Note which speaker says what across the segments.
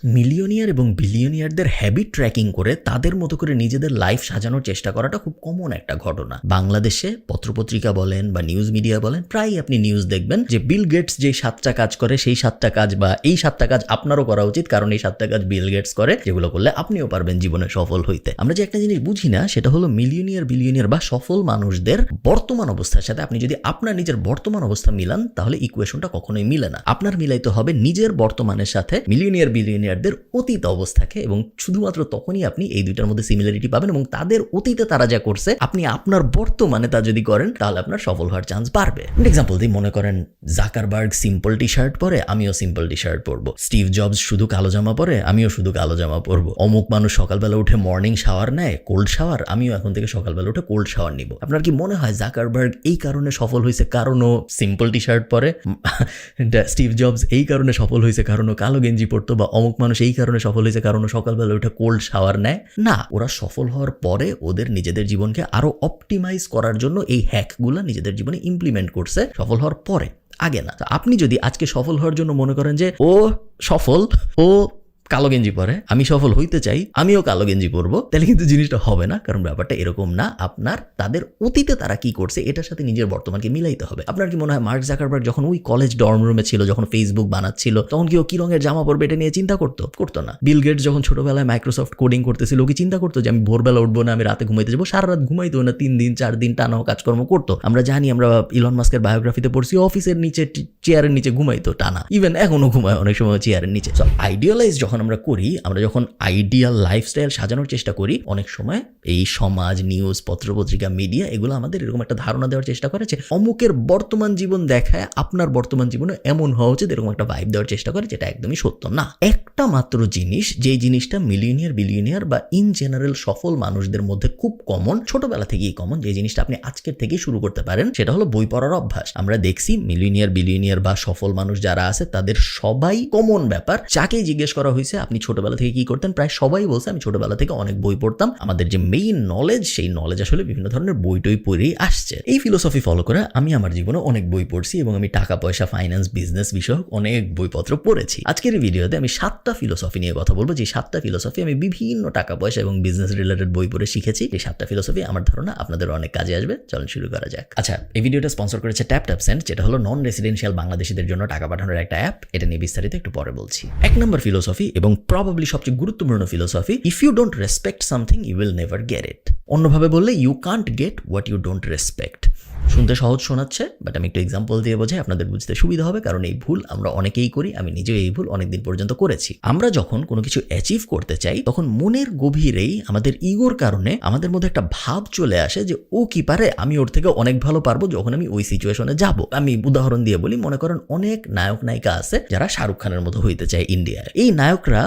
Speaker 1: Millionaire এবং বিলিয়নিয়ারদের habit tracking করে তাদের মতো করে নিজেদের লাইফ সাজানোর চেষ্টা করাটা খুব কমন একটা ঘটনা। বাংলাদেশে পত্রপত্রিকা বলেন বা নিউজ মিডিয়া বলেন, প্রায় আপনি নিউজ দেখবেন যে বিল গেটস যে 7টা কাজ করে সেই 7টা কাজ বা এই 7টা কাজ আপনারও করা উচিত, কারণ এই 7টা কাজ বিল গেটস করে, যেগুলো করলে আপনিও পারবেন জীবনে সফল হইতে। আমরা যে একটা জিনিস বুঝি না সেটা হলো মিলিয়নিয়ার বিলিয়নিয়ার বা সফল মানুষদের বর্তমান অবস্থার সাথে আপনি যদি আপনার নিজের বর্তমান অবস্থা মিলান তাহলে ইকুয়েশনটা কখনোই মিলে না। আপনার মিলাইতে হবে নিজের বর্তমানের সাথে মিলিয়নিয়ার বিলিয়নিয়ারদের অতীত অবস্থাকে, এবং শুধুমাত্র তখনই আপনি এই দুইটার মধ্যে সিমিলারিটি পাবেন এবং তাদের অতীতে তারা যা করছে আপনি আপনার বর্তমানে তা যদি করেন তাহলে আপনার সফল হওয়ার চান্স বাড়বে। এক্সাম্পল দিই, মনে করেন জাকারবার্গ সিম্পল টি শার্ট পরে, আমিও সিম্পল টি শার্ট পরবো। স্টিভ জবস শুধু কালো জামা পরে, আমিও শুধু কালো জামা পরবো। অমুক মানুষ সকালবেলা উঠে মর্নিং শাওয়ার নেয়, কোল্ড শাওয়ার, আমিও এখন থেকে সকালবেলা উঠে কোল্ড শাওয়ার নিব। আপনার কি মনে হয় জাকারবার্গ এই কারণে সফল হয়েছে কারণও সিম্পল টি শার্ট পরে, স্টিভ জবস এই কারণে সফল হয়েছে কারণও কালো গেঞ্জি পরতো, বা অমুক মানুষ এই কারণে সফল হয়েছে কারণ সকালবেলা উঠে কোল্ড শাওয়ার নেয়? না, ওরা সফল হওয়ার পরে ওদের নিজেদের জীবনকে আরো অপটিমাইজ করার জন্য এই হ্যাকগুলো নিজেদের জীবনে ইমপ্লিমেন্ট করছে সফল হওয়ার পরে, আগে না। আপনি যদি আজকে সফল হওয়ার জন্য মনে করেন যে ও সফল, ও কালো গেঞ্জি পরে, আমি সফল হইতে চাই, আমিও কালো গেঞ্জি পরবো, তাহলে কিন্তু জিনিসটা হবে না। কারণ ব্যাপারটা এরকম না, আপনার তাদের অতীতে তারা কি করছে এটার সাথে নিজের বর্তমানকে মিলাইতে হবে। আপনার কি মনে হয় মার্ক জাকারবার্গ যখন ওই কলেজ ডর্ম রুমে ছিল, যখন ফেসবুক বানাচ্ছিল, তখন কি ও কি রঙের জামা পরবে এটা নিয়ে চিন্তা করতো না? বিল গেটস যখন ছোটবেলায় মাইক্রোসফট কোডিং করতেছিল, ও কি চিন্তা করতো যে আমি ভোরবেলা উঠবো না, আমি রাতে ঘুমাইতে যাবো? সারা রাত ঘুমাইতো না, 3 দিন 4 দিন টানাও কাজকর্ম করতো। আমরা জানি, আমরা ইলন মাস্কের বায়োগ্রাফিতে পড়ছি অফিসের নিচে চেয়ারের নিচে ঘুমাইতো টানা, ইভেন এখনো ঘুমায় অনেক সময় চেয়ারের নিচে। আইডিয়ালাইজ যখন আমরা করি, আমরা যখন আইডিয়াল লাইফস্টাইল সাজানোর চেষ্টা করি, অনেক সময় এই সমাজ, নিউজ, পত্রপত্রিকা, মিডিয়া এগুলো আমাদের এরকম একটা ধারণা দেওয়ার চেষ্টা করে যে অমুকের বর্তমান জীবন দেখায় আপনার বর্তমান জীবনে এমন হওয়া উচিত, এরকম একটা ভাইব দেওয়ার চেষ্টা করে, যেটা একদমই সত্য না। একটা মাত্র জিনিস, যেই জিনিসটা মিলিয়নিয়ার বিলিয়নিয়ার বা ইন জেনারেল সফল মানুষদের মধ্যে খুব কমন, ছোটবেলা থেকেই কমন, যে জিনিসটা আপনি আজকের থেকেই শুরু করতে পারেন, সেটা হলো বই পড়ার অভ্যাস। আমরা দেখছি মিলিয়নিয়ার বিলিয়নিয়ার বা সফল মানুষ যারা আছে তাদের সবাই কমন ব্যাপার, যাকেই জিজ্ঞেস করা হয়েছে আপনি ছোটবেলা থেকে কি করতেন, প্রায় সবাই বলছে আমি ছোটবেলা থেকে অনেক বই পড়তাম। আমাদের যে মেইন নলেজ, সেই নলেজ আসলে বিভিন্ন ধরনের বই টই পড়েই আসছে। এই ফিলোসফি ফলো করে আমি আমার জীবনে অনেক বই পড়ছি এবং আমি টাকা পয়সা, ফাইন্যান্স, বিজনেস বিষয়ক অনেক বইপত্র পড়েছি। আজকের এই ভিডিওতে আমি 7টা ফিলোসফি নিয়ে কথা বলবো, যে 7টা ফিলোসফি আমি বিভিন্ন টাকা পয়সা এবং বিজনেস রিলেটেড বই পড়ে শিখেছি। এই 7টা ফিলোসফি আমার ধারণা আপনাদের অনেক কাজে আসবে। চলুন শুরু করা যাক। আচ্ছা, এই ভিডিওটা স্পন্সর করেছে TapTapSend, যেটা হলো নন রেসিডেন্সিয়াল বাংলাদেশিদের জন্য টাকা পাঠানোর একটা অ্যাপ। এটা নিয়ে বিস্তারিত একটু পরে বলছি। 1 নম্বর ফিলোসফি এবং প্রবাবলি সবচেয়ে গুরুত্বপূর্ণ philosophy, if you don't respect something you will never get it. অন্যভাবে বললে, you can't get what you don't respect. শুনতে সহজ শোনাচ্ছে, বাট আমি একটু এক্সাম্পল দিয়ে বোঝাই, আপনাদের বুঝতে সুবিধা হবে, কারণ এই ভুল আমরা অনেকেই করি। আমি নিজেও এই ভুল অনেকদিন পর্যন্ত করেছি। আমরা যখন কোনো কিছু অ্যাচিভ করতে চাই, তখন মনের গভীরেই আমাদের ইগোর কারণে আমাদের মধ্যে একটা ভাব চলে আসে যে ও কি পারে, আমি ওর থেকে অনেক ভালো পারবো যখন আমি ওই সিচুয়েশনে যাব। আমি উদাহরণ দিয়ে বলি, মনে করেন অনেক নায়ক নায়িকা আছে যারা শাহরুখ খানের মতো হইতে চায় ইন্ডিয়ায়। এই নায়করা,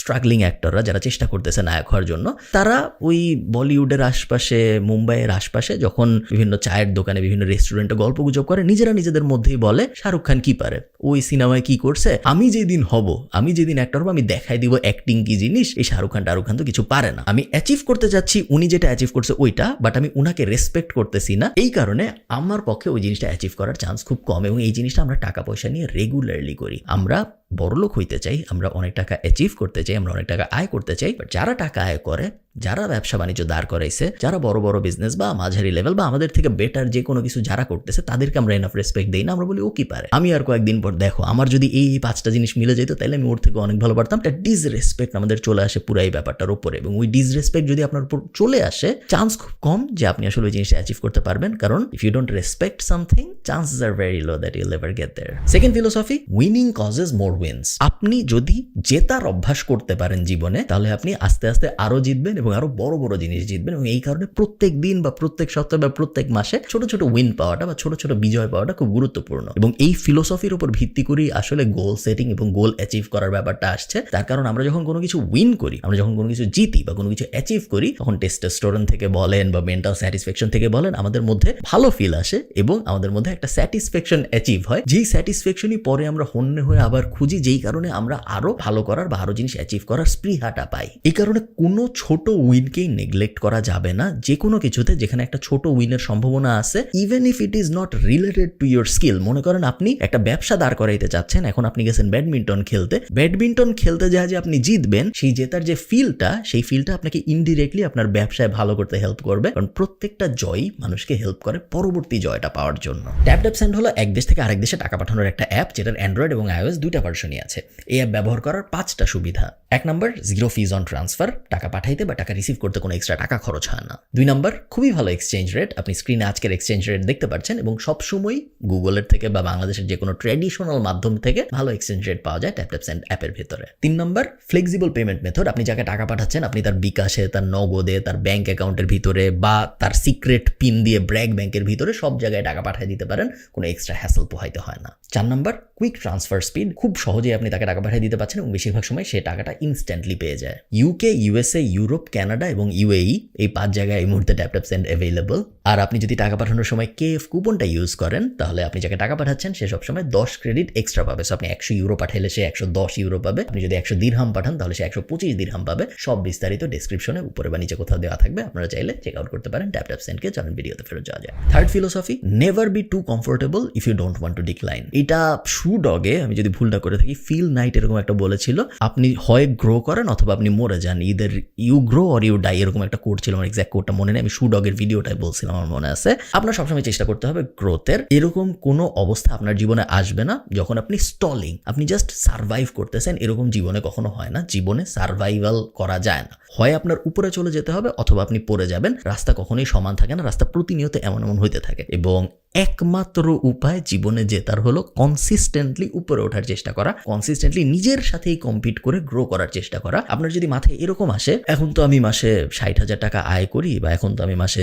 Speaker 1: স্ট্রাগলিং অ্যাক্টররা যারা চেষ্টা করতেছে নায়ক হওয়ার জন্য, তারা ওই বলিউডের আশপাশে, মুম্বাইয়ের আশপাশে যখন বিভিন্ন চায়ের দোকানে, বিভিন্ন রেস্টুরেন্টে গল্প গুজব করে, নিজেরা নিজেদের মধ্যেই বলে শাহরুখ খান কি পারে, ওই সিনেমায় কি করছে, আমি যেদিন হব, আমি যেদিন অ্যাক্টর হবো, আমি দেখাই দিব অ্যাক্টিং কি জিনিস, এই শাহরুখ খান তো কিছু পারে না। আমি অ্যাচিভ করতে যাচ্ছি উনি যেটা অ্যাচিভ করছে ওইটা, বাট আমি উনাকে রেসপেক্ট করতেছি না। এই কারণে আমার পক্ষে ওই জিনিসটা অ্যাচিভ করার চান্স খুব কম। এবং এই জিনিসটা আমরা টাকা পয়সা নিয়ে রেগুলারলি করি। আমরা বড়লোক হইতে চাই, আমরা অনেক টাকা অ্যাচিভ করতে চাই, আমরা অনেক টাকা আয় করতে চাই, বাট যারা টাকা আয় করে, যারা ব্যবসা বাণিজ্য দাঁড় করাইছে, যারা বড় বড় বিজনেস বা মাঝারি লেভেল বা আমাদের থেকে বেটার যে কোনো কিছু যারা করতেছে, তাদেরকে আমরা এনাফ রেসপেক্ট দেই না। আমরা বলি ও কি পারে, আমি আর কয়েকদিন পর দেখো আমার যদি এই 5টা জিনিস মিলে যেত তাহলে আমি ওর থেকে অনেক ভালো পারতাম। একটা ডিসরেসপেক্ট আমাদের চলে আসে পুরো এই ব্যাপারটার উপরে, এবং ওই ডিসরেসপেক্ট যদি আপনার উপর চলে আসে, চান্স খুব কম যে আপনি আসলে ওই জিনিসটা অ্যাচিভ করতে পারবেন। কারণ if you don't respect something, chances are very low that you'll never get there. Second philosophy, winning causes more wins. আপনি যদি জেতার অভ্যাস করতে পারেন জীবনে, তাহলে আপনি আস্তে আস্তে আরো জিতবেন এবং আরো বড় বড় জিনিস জিতবেন। এবং এই কারণে প্রত্যেক দিন বা প্রত্যেক সপ্তাহে বা প্রত্যেক মাসে ছোট ছোট উইন পাওয়াটা বা ছোট ছোট বিজয় পাওয়াটা খুব গুরুত্বপূর্ণ। এবং এই ফিলোসফির উপর ভিত্তি করেই আসলে গোল সেটিং এবং গোল অ্যাচিভ করার ব্যাপারটা আসছে। তার কারণ আমরা যখন কোনো কিছু উইন করি, আমরা যখন কোনো কিছু জিতি বা কোনো কিছু অ্যাচিভ করি, তখন টেস্টোস্টেরন থেকে বলেন বা মেন্টাল স্যাটিসফ্যাকশন থেকে বলেন, আমাদের মধ্যে ভালো ফিল আসে এবং আমাদের মধ্যে একটা স্যাটিসফ্যাকশন অ্যাচিভ হয়। যেই স্যাটিসফ্যাকশনই পরে আমরা হন্যে হয়ে আবার খুঁজি, যেই কারণে আমরা আরো ভালো করার বা আরো জিনিস অ্যাচিভ করার স্পৃহাটা পাই। এই কারণে কোনো ছোট উইনকেই নেগলেক্ট করা যাবে না যে কোনো কিছুতে যেখানে একটা ছোট উইনের সম্ভাবনা আছে, even if it is not related to your skill. মনে করেন আপনি একটা ব্যবসা দাঁড় করাইতে চাচ্ছেন, এখন আপনি গেছেন ব্যাডমিন্টন খেলতে যা যে আপনি জিতবেন, সেই জেতার যে ফিলটা, সেই ফিলটা আপনাকে ইনডিরেক্টলি আপনার ব্যবসায় ভালো করতে হেল্প করবে, কারণ প্রত্যেকটা জয় মানুষকে হেল্প করে পরবর্তী জয়টা পাওয়ার জন্য। ট্যাপ হলো এক দেশ থেকে আরেক দেশে টাকা পাঠানোর একটা অ্যাপ, যেটার অ্যান্ড্রয়েড এবং iOS দুইটা ভার্সনই আছে। এই অ্যাপ ব্যবহার করার 5টা সুবিধা। 1 নম্বর, 0 ফিজ অন ট্রান্সফার, টাকা পাঠাইতে বা টাকা রিসিভ করতে কোনো এক্সট্রা টাকা খরচ হয় না। 2 নম্বর, খুবই ভালো এক্সচেঞ্জ রেট, আপনি স্ক্রিনে আজকের এক্সচেঞ্জ রেট দেখতে পাচ্ছেন এবং সবসময় গুগলের থেকে বা বাংলাদেশের যে কোনো ট্র্যাডিশনাল মাধ্যম থেকে ভালো এক্সচেঞ্জ রেট পাওয়া যায় ট্যাপ অ্যাপের ভিতরে। 3 নম্বর, ফ্লেক্সিবল পেমেন্ট মেথড, আপনি যাকে টাকা পাঠাচ্ছেন আপনি তার বিকাশে, তার নগদে, তার ব্যাংক অ্যাকাউন্টের ভিতরে বা তার সিক্রেট পিন দিয়ে ব্র্যাক ব্যাংকের ভিতরে সব জায়গায় টাকা পাঠিয়ে দিতে পারেন, কোনো এক্সট্রা হ্যাসেল পোহাইতে হয় না। 4 নম্বর, কুইক ট্রান্সফার স্পিড, খুব সহজেই আপনি তাকে টাকা পাঠিয়ে দিতে পারছেন এবং বেশিরভাগ সময় সে টাকাটা ইনস্ট্যান্টলি পেয়ে যায়। ইউকে, ইউএসএ, ইউরোপ, কানাডা এবং ইউএই, এই 5 জায়গায় এই মুহূর্তে ট্যাপ সেন্ড অ্যাভেলেবল। আর আপনি যদি টাকা পাঠানোর সময় KF কুপনটা ইউজ করেন, তাহলে আপনি যাকে টাকা পাঠাচ্ছেন সে সবসময় 10 ক্রেডিট এক্সট্রা পাবে। সো আপনি 100 ইউরো পাঠাইলে সে 110 ইউরো পাবে, আপনি যদি 100 দিরহাম পাঠান তাহলে সে 125 দিরহাম পাবে। সব বিস্তারিত ডেসক্রিপশনে উপরে বা নিচে কোথাও দেওয়া থাকবে, আপনারা চাইলে চেক আউট করতে পারেন ট্যাপ সেন্ডকে। চলেন ভিডিওতে ফেরত যাওয়া যায়। Third philosophy, never be too comfortable if you don't want to decline. এটা শু ডগে, আমি যদি ভুলটা করে থাকি, ফিল নাইট এরকম একটা বলেছিল, আপনি হয় গ্রো করেন অথবা আপনি মরে যান, either you grow or you die, এরকম একটা কোড ছিল, আমার এক্সাক্ট কোডটা মনে নেই, আমি শু ডগের ভিডিওটাই বলছিলাম, আমার মনে আছে। আপনার সবসময় চেষ্টা করতে হবে গ্রোথের। এরকম কোনো অবস্থা আপনার জীবনে আসবে না যখন আপনি স্টলিং, আপনি জাস্ট সার্ভাইভ করতেছেন, এরকম জীবনে কখনো হয় না। জীবনে সার্ভাইভাল করা যায় না, হয় আপনার উপরে চলে যেতে হবে অথবা আপনি পড়ে যাবেন। রাস্তা কখনোই সমান থাকে না, রাস্তা প্রতিনিয়ত এমন হইতে থাকে এবং একমাত্র উপায় জীবনে জেতার হলো কনসিস্টেন্টলি উপরে ওঠার চেষ্টা করা, কনসিস্টেন্টলি নিজের সাথেই কম্পিট করে গ্রো করার চেষ্টা করা। আপনার যদি মাথায় এরকম আসে, এখন তো আমি মাসে 60,000 টাকা আয় করি, বা এখন তো আমি মাসে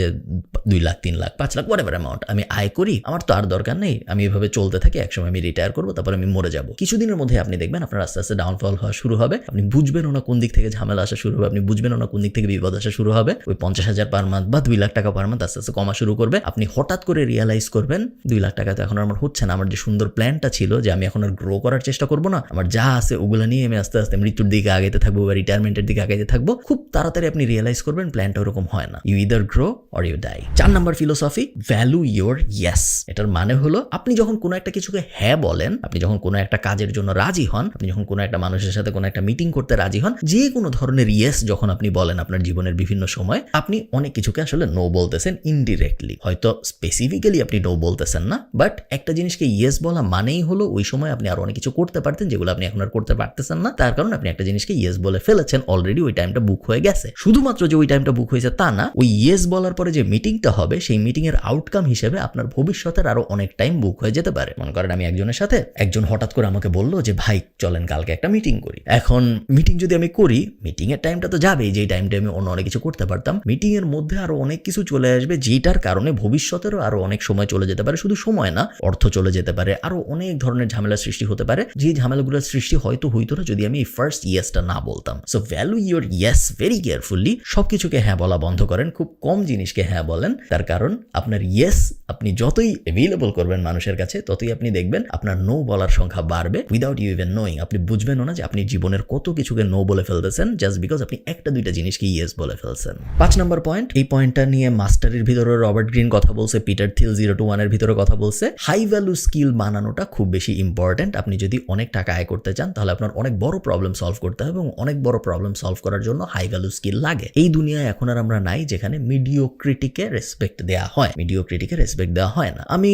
Speaker 1: 2 লাখ 3 লাখ 5 লাখ হোয়াটএভার অ্যামাউন্ট আমি আয় করি, আমার তো আর দরকার নেই, আমি এভাবে চলতে থাকি, একসময় আমি রিটায়ার করবো, তারপর আমি মরে যাবো। কিছুদিনের মধ্যে আপনি দেখবেন আপনার আস্তে আস্তে ডাউনফল হওয়া শুরু হবে, আপনি বুঝবেন না কোন দিক থেকে ঝামেলা আসা শুরু হবে, আপনি বুঝবেন না কোন দিক থেকে বিপদ আসা শুরু হবে। ওই 50,000 পার মান্থ বা 2 লাখ টাকা পার মান্থ আস্তে আস্তে কমা শুরু করবে। আপনি হঠাৎ করে রিয়ালাইজ করবেন 2 লাখ টাকা তো এখন আমার হচ্ছে না, আমার যে সুন্দর প্ল্যানটা ছিল যে আমি এখন আর গ্রো করার চেষ্টা করবো না, আমার যা আছে ওগুলো নিয়ে আমি আস্তে আস্তে মৃত্যুর দিকে আগাইতে থাকবো বা রিটায়ারমেন্টের দিকে আগাইতে থাকবো। খুব তাড়াতাড়ি আপনি রিয়ালাইজ করবেন প্ল্যানটা ওরকম হয় না। You either grow or you die. 4 নম্বর ফিলোসফি, ভ্যালু ইয়োর ইয়েস। এটার মানে হলো আপনি যখন কোনো একটা কিছুকে হ্যাঁ বলেন, আপনি যখন কোনো একটা কাজের জন্য রাজি হন, আপনি যখন কোনো একটা মানুষের সাথে কোনো একটা মিটিং করতে রাজি হন, যে কোনো ধরনের ইয়েস যখন আপনি বলেন আপনার জীবনের বিভিন্ন সময়, আপনি অনেক কিছুকে আসলে নো বলতেছেন ইনডিরেক্টলি। হয়তো স্পেসিফিক্যালি আপনি নো বলতেছেন না, বাট একটা জিনিসকে ইয়েস বলা মানেই হলো ওই সময় আপনি আরো অনেক কিছু করতে পারতেন যেগুলো আপনি এখন আর করতে পারতেছেন না, তার কারণ আপনি একটা জিনিসকে ইয়েস বলে ফেলেছেন, অলরেডি ওই টাইমটা বুক হয়ে গেছে। শুধুমাত্র যে ওই টাইমটা বুক হয়েছে তা না, ওই ইয়েস বলার পরে যে মিটিংটা হবে সেই মিটিং এর আউটকাম হিসেবে আপনার ভবিষ্যতের আরো অনেক টাইম বুক হয়ে যেতে পারে। মনে করেন আমি একজনের সাথে, একজন হঠাৎ করে আমাকে বললো যে ভাই চলেন কালকে একটা মিটিং করি। এখন মিটিং যদি আমি করি, মিটিং এর টাইমটা তো যাবেই, যেই টাইমটা আমি অন্য অনেক কিছু করতে পারতাম, মিটিং এর মধ্যে আরো অনেক কিছু চলে আসবে যেটার কারণে ভবিষ্যতেরও আরো অনেক সময় চলে যেতে পারে। শুধু সময় না, অর্থ চলে যেতে পারে, আরো অনেক ধরনের ঝামেলার সৃষ্টি হতে পারে, যে ঝামেলাগুলোর সৃষ্টি হয়তো হইতো না যদি আমি ফার্স্ট ইয়েসটা না বলতাম। So value your yes very carefully. সবকিছুকে হ্যাঁ বলা বন্ধ করেন, খুব কম জিনিসকে হ্যাঁ বলেন, তার কারণ আপনার ইয়েস আপনি যতই অ্যাভেলেবল করবেন মানুষের কাছে, ততই আপনি দেখবেন আপনার নো বলার সংখ্যা বাড়বে উইদাউট ইউ ইভেন নোয়িং। আপনি বুঝবেনও না যে আপনি জীবনের কত কিছুকে নো বলে ফেলতেছেন জাস্ট বিকজ আপনি একটা দুইটা জিনিসকে ইয়েস বলে ফেলছেন। 5 নম্বর পয়েন্ট, এই পয়েন্টটা নিয়ে মাস্টারের ভিতরে রবার্ট গ্রিন কথা বলছে, পিটার থিল 0-1 এর ভিতরে কথা বলছে। হাই ভ্যালু স্কিল বানানোটা খুব বেশি ইম্পর্টেন্ট। আপনি যদি অনেক টাকা আয় করতে চান তাহলে আপনার অনেক বড় প্রবলেম সলভ করতে হবে এবং অনেক বড় প্রবলেম সলভ করার জন্য হাই ভ্যালু স্কিল লাগে। এই দুনিয়ায় এখন আর আমরা নাই যেখানে মিডিওক্রিটিকে রেসপেক্ট দেওয়া হয়, মিডিওক্রিটিকে রেসপেক্ট দেওয়া হয় না। আমি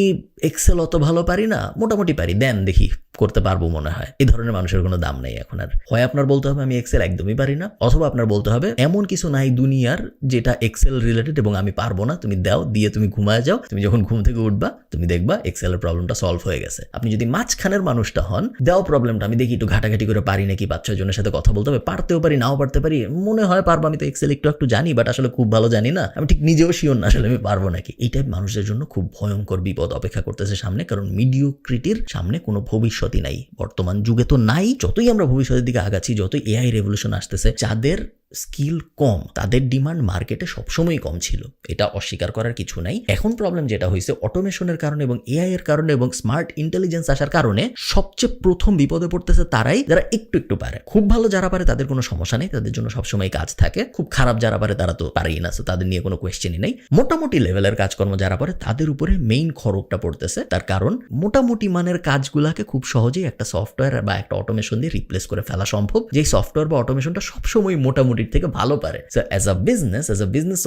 Speaker 1: এক্সেল অত ভালো পারি না, মোটামুটি পারি, দেন দেখি করতে পারবো মনে হয়, এই ধরনের মানুষের কোনো দাম নেই এখন আর। হয় আপনার বলতে হবে আমি এক্সেল একদমই পারি না, অথবা আপনার বলতে হবে এমন কিছু নাই দুনিয়ার যেটা এক্সেল রিলেটেড এবং আমি পারবো না, তুমি দাও, দিয়ে তুমি ঘুমায় যাও, তুমি যখন ঘুম থেকে উঠবা তুমি দেখবা এক্সেলের প্রবলেমটা সলভ হয়ে গেছে। আপনি যদি মাঝখানের মানুষটা হন, দাও প্রবলেমটা, আমি দেখি একটু ঘাটাঘাটি করে পারি নাকি, 5-6 জনের সাথে কথা বলতে হবে, পারতেও পারি নাও পারতে পারি, মনে হয় পারবো, আমি তো এক্সেল একটু জানি বাট আসলে খুব ভালো জানি না, আমি ঠিক নিজেও শিওর না আসলে আমি পারবো নাকি। এই টাইপ মানুষের জন্য খুব ভয়ঙ্কর বিপদ অপেক্ষা করতেছে সামনে, কারণ মিডিওক্রিটির সামনে কোনো ভবিষ্যৎই নাই, বর্তমান যুগে তো নাই। যতই আমরা ভবিষ্যতের দিকে আগাচ্ছি, যতই এআই রেভলিউশন আসতেছে, যাদের স্কিল কম, তাদের ডিমান্ড মার্কেটে সবসময় কম ছিল, এটা অস্বীকার করার কিছু নাই। এখন প্রবলেম যেটা হয়েছে অটোমেশনের কারণে এবং এআই এর কারণে এবং স্মার্ট ইন্টেলিজেন্স আসার কারণে সবচেয়ে প্রথম বিপদে পড়তেছে তারাই যারা একটু পারে। খুব ভালো যারা পারে তাদের কোনো সমস্যা নেই, তাদের জন্য সবসময় কাজ থাকে। খুব খারাপ যারা পারে তারা তো পারেই না, তাদের নিয়ে কোনো কোয়েশ্চেনই নেই। মোটামুটি লেভেলের কাজকর্ম যারা পারে তাদের উপরে মেইন খড়গটা পড়তেছে, তার কারণ মোটামুটি মানের কাজগুলাকে খুব সহজেই একটা সফটওয়্যার বা একটা অটোমেশন দিয়ে রিপ্লেস করে ফেলা সম্ভব, যেই সফটওয়্যার বা অটোমেশনটা সবসময় মোটামুটির থেকে ভালো পারে। সো অ্যাজ আ বিজনেস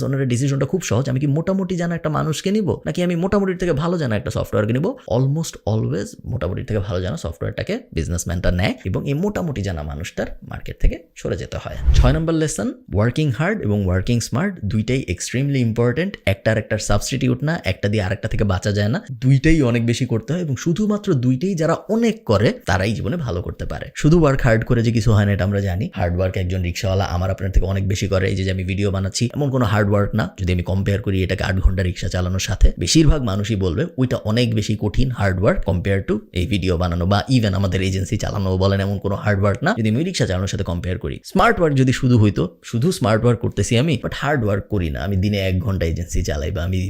Speaker 1: ওনারের ডিসিশনটা খুব সহজ। আমি কি মোটামুটি জানা একটা মানুষকে নিব, নাকি আমি মোটামুটির থেকে ভালো জানা একটা সফটওয়্যারকে নিব? অলমোস্ট অলওয়েজ মোটামুটির থেকে ভালো জানা সফটওয়্যারটাকে বিজনেসম্যানটা নেয় এবং এই মোটামুটি জানা মানুষটার মার্কেট থেকে সরে যেতে হয়। 6 নম্বর লেসন, ওয়ার্কিং হার্ড এবং ওয়ার্কিং স্মার্ট দুইটাই এক্সট্রিমলি ইম্পর্টেন্ট। একটার সাবস্টিটিউট না, একটা দিয়ে আরেকটা থেকে বাঁচা যায় না, দুইটাই অনেক বেশি করতে হয় এবং শুধুমাত্র দুইটাই যারা অনেক করে তারাই জীবনে ভালো করতে পারে। শুধু ওয়ার্ক হার্ড করে যে কিছু হয় না, এটা আমরা জানি। হার্ড ওয়ার্ক একজন রিক্সাওয়ালা আমার আপনার থেকে অনেক বেশি করে। এই যে আমি ভিডিও বানাচ্ছি, এমন কোনো হার্ড ওয়ার্ক না। যদি আমি কম্পেয়ার করি এটাকে 8 ঘন্টা রিক্সা চালানোর সাথে, বেশিরভাগ মানুষই বলবে ওইটা অনেক বেশি কঠিন হার্ড ওয়ার্ক কম্পেয়ার টু এই ভিডিও বানানো বা ইভেন আমাদের এজেন্সি চালানো বলেন, এমন কোনো হার্ড ওয়ার্ক না যদি আমি রিক্সা চালানোর সাথে কম্পেয়ার করি। স্মার্ট ওয়ার্ক যদি শুধু হইতো, শুধু স্মার্ট ওয়ার্ক করতেছি আমি, বাট হার্ড ওয়ার্ক করি না, আমি দিনে 1 ঘন্টা এজেন্সি চালাই বা আমি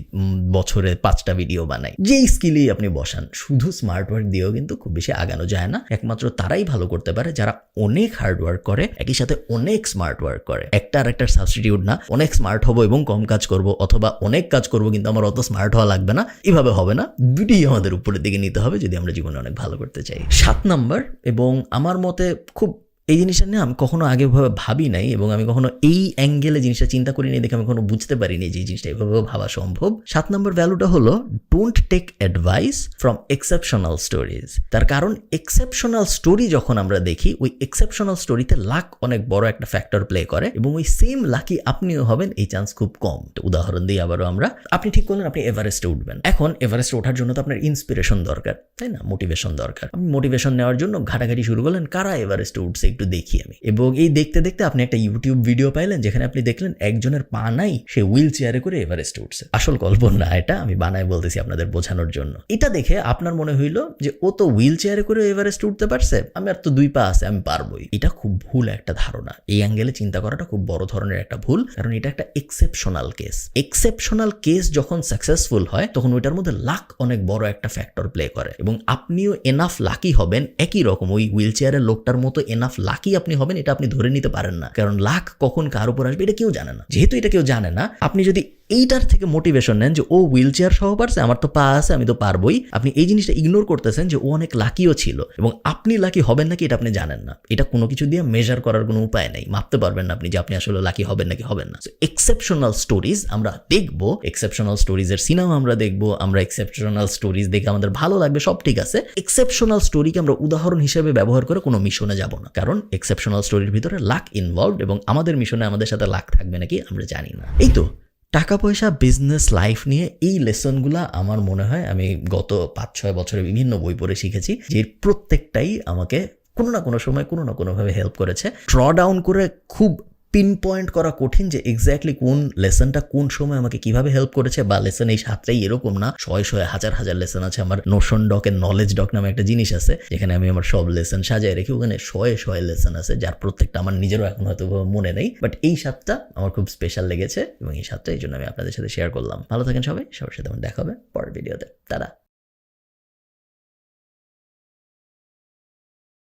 Speaker 1: বছরে 5টা ভিডিও বানাই, যেই স্কিলই আপনি বসান, শুধু স্মার্ট ওয়ার্ক দিয়েও কিন্তু খুব বেশি আগানো যায় না। একমাত্র তারাই ভালো করতে পারে যারা অনেক হার্ড ওয়ার্ক করে, একই সাথে অনেক স্মার্ট ওয়ার্ক করে। একটা আর একটা সাবস্টিটিউট না, অনেক স্মার্ট হবো এবং কম কাজ করব, অথবা অনেক কাজ করব কিন্তু আমার অত স্মার্ট হওয়া লাগবে না, এভাবে হবে না। দুটোই আমাদের উপরের দিকে নিতে হবে যদি আমরা জীবনে অনেক ভালো করতে চাই। 7 নম্বর, এবং আমার মতে খুব এই জিনিসটা নিয়ে আমি কখনো আগে ভাবি নাই এবং আমি কখনো এই অ্যাঙ্গেলে জিনিসটা চিন্তা করিনি দেখে আমি কখনো বুঝতে পারিনি যে এই জিনিসটা এভাবে ভাবা সম্ভব। 7 নম্বর ভ্যালুটা হলো don't take advice from exceptional stories. তার কারণ এক্সেপশনাল স্টোরি যখন আমরা দেখি, ওই এক্সেপশনাল স্টোরিতে লাক অনেক বড় একটা ফ্যাক্টর প্লে করে এবং ওই সেম লাকি আপনিও হবেন এই চান্স খুব কম। তো উদাহরণ দিই আবারও আমরা, আপনি ঠিক করলেন আপনি এভারেস্টে উঠবেন। এখন এভারেস্টে ওঠার জন্য তো আপনার ইন্সপিরেশন দরকার, তাই না? মোটিভেশন দরকার। আপনি মোটিভেশন নেওয়ার জন্য ঘাটাঘাটি শুরু করলেন, কারা এভারেস্টে উঠছে একটু দেখি আমি। এবং এই দেখতে দেখতে আপনি একটা ইউটিউব ভিডিও পাইলেন যেখানে আপনি দেখলেন একজনের পা নাই, সে হুইল চেয়ারে করে এভারেস্টে উঠছে। আসল কল্পনা না, এটা আমি বানায় বলতেছি আপনাদের বোঝানোর জন্য। এটা দেখে আপনার মনে হইলো যে ও তো হুইল চেয়ারে করে এভারেস্টে উঠতে পারছে, আমি আর তো 2 পা আছে, আমি পারবোই। এটা খুব ভুল একটা ধারণা। এই অ্যাঙ্গেলে চিন্তা করাটা খুব বড় ধরনের একটা ভুল, কারণ এটা একটা এক্সেপশনাল কেস। এক্সেপশনাল কেস যখন সাকসেসফুল হয় তখন ওইটার মধ্যে লাক অনেক বড় একটা ফ্যাক্টর প্লে করে এবং আপনিও এনাফ লাকি হবেন, একই রকম ওই হুইল চেয়ারের লোকটার মতো এনাফ লাকি আপনি হবেন, এটা আপনি ধরে নিতে পারেন না। কারণ লাক কখন কার উপর আসবে এটা কেউ জানে না। যেহেতু এটা কেউ জানে না, আপনি যদি এইটার থেকে মোটিভেশন নেন যে ও হুইল চেয়ার সহ পারছে, আমার তো পা আছে, আমি তো পারবোই, আপনি এই জিনিসটা ইগনোর করতেছেন যে ও অনেক লাকিও ছিল এবং আপনি লাকি হবেন নাকি এটা আপনি জানেন না। এটা কোনো কিছু দিয়ে মেজার করার কোনো উপায় নেই, মাপতে পারবেন না আপনি যে আপনি আসলে লাকি হবেন নাকি হবেন না। এক্সেপশনাল স্টোরিজ আমরা দেখবো, এক্সেপশনাল স্টোরিজের সিনেমা আমরা দেখবো, আমরা এক্সেপশনাল স্টোরিজ দেখে আমাদের ভালো লাগবে, সব ঠিক আছে। এক্সেপশনাল স্টোরিকে আমরা উদাহরণ হিসেবে ব্যবহার করে কোনো মিশনে যাব না, কারণ এক্সেপশনাল স্টোরির ভিতরে লাক ইনভলভড এবং আমাদের মিশনে আমাদের সাথে লাক থাকবে নাকি আমরা জানি না। এই তো টাকা পয়সা, বিজনেস, লাইফ নিয়ে এই লেসনগুলো আমার মনে হয় আমি গত 5-6 বছরে বিভিন্ন বই পড়ে শিখেছি যে প্রত্যেকটাই আমাকে কোনো না কোনো সময় কোনো না কোনোভাবে হেল্প করেছে। ড্র ডাউন করে খুব পিন পয়েন্ট করা কঠিন যে এক্স্যাক্টলি কোন লেসনটা কোন সময় আমাকে কিভাবে হেল্প করেছে, বা লেসন এই 7টাই এরকম না, শয়ে হাজার লেসন আছে। আমার নোশন ডকের নলেজ ডক নামে একটা জিনিস আছে যেখানে আমি আমার সব লেসন সাজায় রেখি, ওখানে শয়ে লেসন আছে যার প্রত্যেকটা আমার নিজেরও এখন হয়তো মনে নেই, বাট এই 7টা আমার খুব স্পেশাল লেগেছে এবং এই 7টা এই জন্য আমি আপনাদের সাথে শেয়ার করলাম। ভালো থাকেন সবাই, সবার সাথে আমার দেখা হবে পরের ভিডিওতে। টাটা।